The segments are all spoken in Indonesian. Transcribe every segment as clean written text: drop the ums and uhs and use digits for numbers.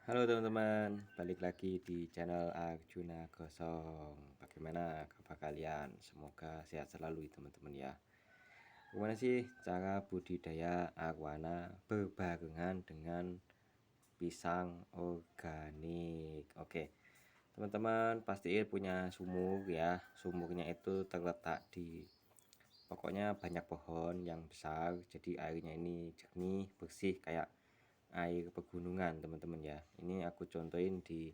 Halo teman-teman, balik lagi di channel Arjuna Gosong. Bagaimana kabar kalian? Semoga sehat selalu teman-teman ya. Gimana sih cara budidaya arwana berbarengan dengan pisang organik? Oke, teman-teman pastiin punya sumur ya. Sumurnya itu terletak di pokoknya banyak pohon yang besar, jadi airnya ini jernih, bersih kayak air pegunungan teman-teman ya. Ini aku contohin di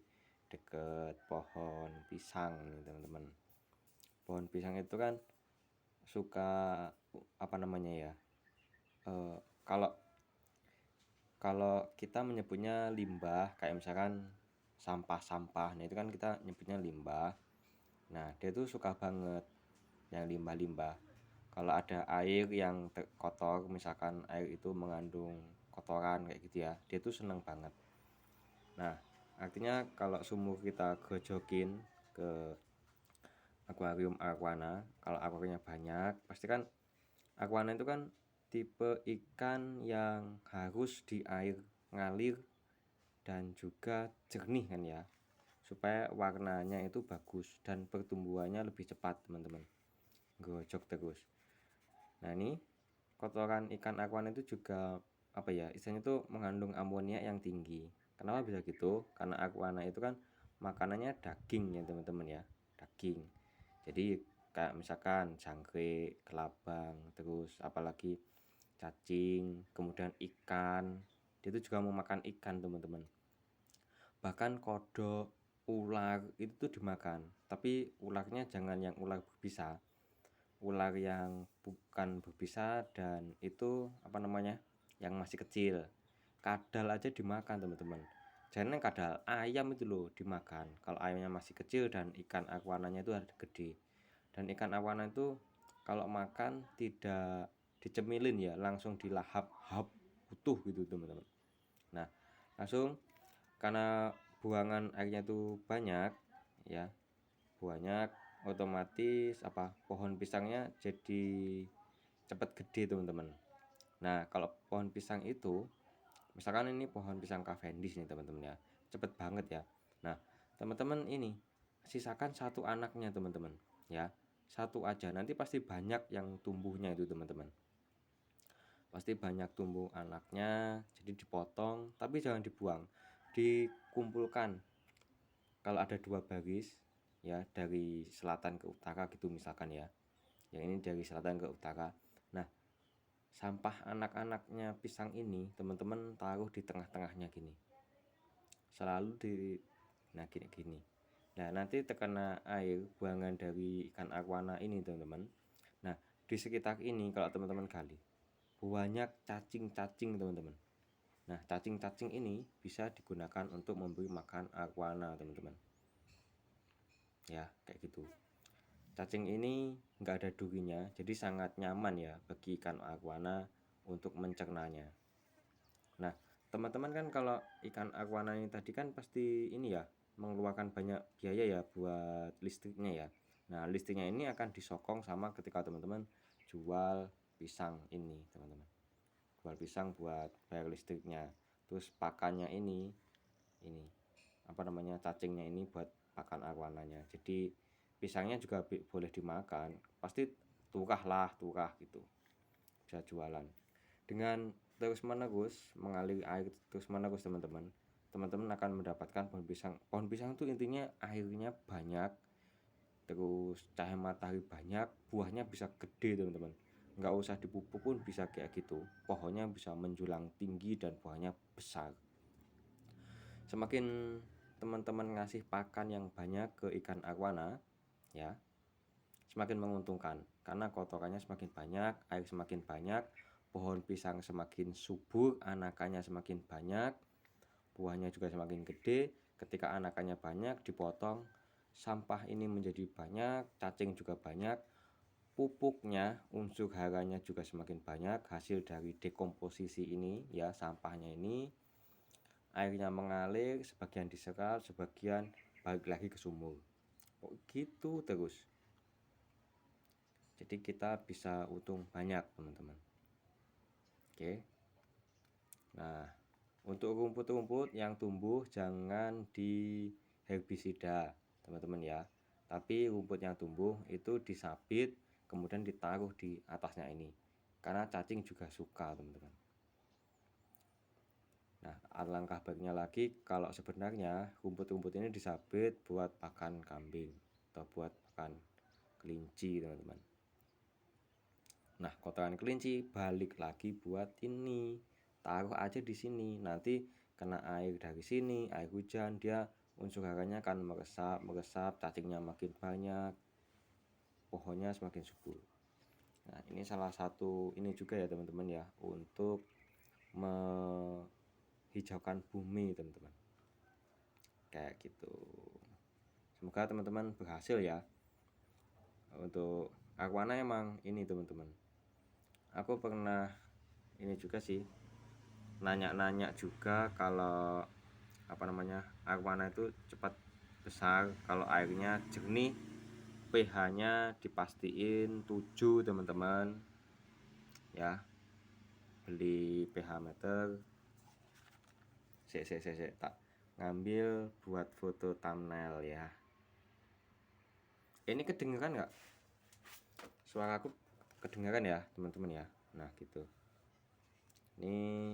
deket pohon pisang nih teman-teman. Pohon pisang itu kan suka apa namanya ya, eh, kalau kalau kita menyebutnya limbah kayak misalkan sampah-sampah, nah itu kan kita nyebutnya limbah. Nah dia tuh suka banget yang limbah-limbah. Kalau ada air yang kotor, misalkan air itu mengandung kotoran kayak gitu ya, dia tuh seneng banget. Nah, artinya kalau sumur kita gejokin ke akuarium arwana, kalau akuariumnya banyak, pasti kan arwana itu kan tipe ikan yang harus di air ngalir dan juga jernih kan ya, supaya warnanya itu bagus dan pertumbuhannya lebih cepat teman-teman. Gojok terus. Nah ini kotoran ikan arwana itu juga apa ya, istilahnya itu mengandung amonia yang tinggi. Kenapa bisa gitu? Karena arwana itu kan makanannya daging ya teman-teman ya, daging. Jadi kayak misalkan jangkrik, kelabang, terus apalagi cacing, kemudian ikan, dia itu juga mau makan ikan teman-teman. Bahkan kodok, ular itu tuh dimakan, tapi ularnya jangan yang ular berbisa, ular yang bukan berbisa dan itu apa namanya, yang masih kecil. Kadal aja dimakan teman-teman, jangan yang kadal ayam itu loh dimakan kalau ayamnya masih kecil dan ikan arwananya itu ada gede. Dan ikan arwana itu kalau makan tidak dicemilin ya, langsung dilahap hap utuh gitu teman-teman. Nah langsung, karena buangan airnya itu banyak ya, banyak, otomatis apa, pohon pisangnya jadi cepat gede teman-teman. Nah kalau pohon pisang itu misalkan ini pohon pisang Cavendish nih teman-teman ya, cepet banget ya. Nah teman-teman ini sisakan satu anaknya teman-teman ya, satu aja, nanti pasti banyak yang tumbuhnya itu teman-teman, pasti banyak tumbuh anaknya. Jadi dipotong tapi jangan dibuang, dikumpulkan. Kalau ada dua baris ya, dari selatan ke utara gitu misalkan ya, yang ini dari selatan ke utara. Nah sampah anak-anaknya pisang ini teman-teman taruh di tengah-tengahnya gini, selalu di, nah gini-gini. Nah nanti terkena air buangan dari ikan arwana ini teman-teman. Nah di sekitar ini kalau teman-teman gali banyak cacing-cacing teman-teman. Nah cacing-cacing ini bisa digunakan untuk memberi makan arwana teman-teman ya, kayak gitu. Cacing ini nggak ada durinya, jadi sangat nyaman ya bagi ikan arwana untuk mencernanya. Nah teman-teman kan kalau ikan arwana ini tadi kan pasti ini ya, mengeluarkan banyak biaya ya buat listriknya ya. Nah listriknya ini akan disokong sama ketika teman-teman jual pisang ini teman-teman, jual pisang buat bayar listriknya. Terus pakannya ini apa namanya, cacingnya ini buat pakan arwananya. Jadi pisangnya juga boleh dimakan, pasti turah gitu, bisa jualan. Dengan terus menerus mengalir air terus menerus teman-teman, teman-teman akan mendapatkan pohon pisang. Pohon pisang itu intinya airnya banyak, terus cahaya matahari banyak, buahnya bisa gede teman-teman. Nggak usah dipupuk pun bisa kayak gitu, pohonnya bisa menjulang tinggi dan buahnya besar. Semakin teman-teman ngasih pakan yang banyak ke ikan arwana ya, semakin menguntungkan karena kotorannya semakin banyak, air semakin banyak, pohon pisang semakin subur, anakannya semakin banyak, buahnya juga semakin gede. Ketika anakannya banyak dipotong, sampah ini menjadi banyak, cacing juga banyak, pupuknya, unsur haranya juga semakin banyak hasil dari dekomposisi ini ya, sampahnya ini. Airnya mengalir, sebagian diserap, sebagian balik lagi ke sumur. Oh, gitu terus. Jadi kita bisa untung banyak teman-teman. Oke. Nah Untuk rumput-rumput yang tumbuh jangan di herbisida teman-teman ya, tapi rumput yang tumbuh itu disabit kemudian ditaruh di atasnya ini, karena cacing juga suka teman-teman. Nah, alangkah baiknya lagi kalau sebenarnya rumput-rumput ini disabit buat pakan kambing atau buat pakan kelinci teman-teman. Nah, kotoran kelinci balik lagi buat ini, taruh aja di sini, nanti kena air dari sini, air hujan, dia unsur haranya akan meresap, cacingnya makin banyak, pohonnya semakin subur. Nah, ini salah satu ini juga ya teman-teman ya, untuk menghijaukan bumi teman-teman, kayak gitu. Semoga teman-teman berhasil ya. Untuk arwana emang ini teman-teman, aku pernah ini juga sih, nanya-nanya juga kalau arwana itu cepat besar kalau airnya jernih, pH-nya dipastiin 7 teman-teman ya. Beli pH meter. Tak ngambil buat foto thumbnail ya. Ini kedengeran nggak? Suara aku kedengeran ya teman-teman ya. Nah gitu. Ini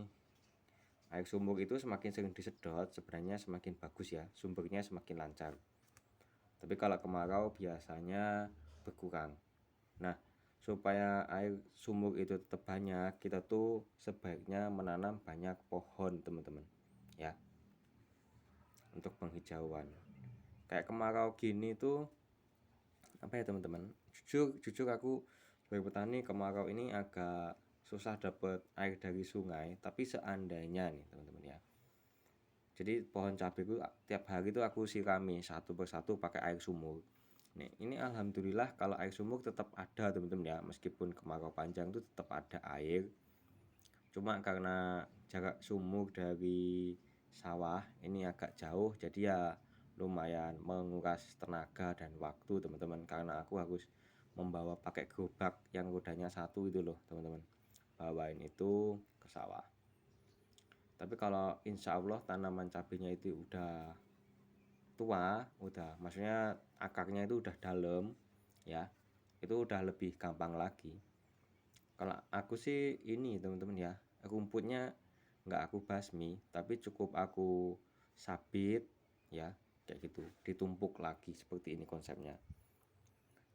air sumur itu semakin sering disedot sebenarnya semakin bagus ya, sumbernya semakin lancar. Tapi kalau kemarau biasanya berkurang. Nah, supaya air sumur itu tetap banyak, kita tuh sebaiknya menanam banyak pohon teman-teman ya, untuk penghijauan. Kayak kemarau gini tuh apa ya teman-teman, jujur aku sebagai petani kemarau ini agak susah dapat air dari sungai. Tapi seandainya nih teman-teman ya, jadi pohon cabai itu tiap hari itu aku sirami satu persatu pakai air sumur. Nih, ini alhamdulillah kalau air sumur tetap ada teman-teman ya, meskipun kemarau panjang itu tetap ada air. Cuma karena jarak sumur dari sawah ini agak jauh, jadi ya lumayan menguras tenaga dan waktu teman-teman, karena aku harus membawa pakai gerobak yang rodanya satu itu loh teman-teman, bawain itu ke sawah. Tapi kalau insya Allah tanaman cabenya itu udah tua, maksudnya akarnya itu udah dalam ya, itu udah lebih gampang lagi. Kalau aku sih ini teman-teman ya, rumputnya nggak aku basmi, tapi cukup aku sabit ya, kayak gitu, ditumpuk lagi seperti ini konsepnya.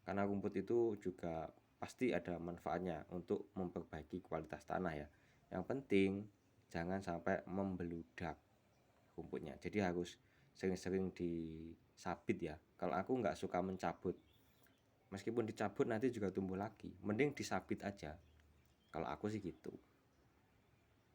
Karena rumput itu juga pasti ada manfaatnya untuk memperbaiki kualitas tanah ya. Yang penting jangan sampai membeludak rumputnya, jadi harus sering-sering disabit ya. Kalau aku nggak suka mencabut, meskipun dicabut nanti juga tumbuh lagi, mending disabit aja kalau aku sih gitu.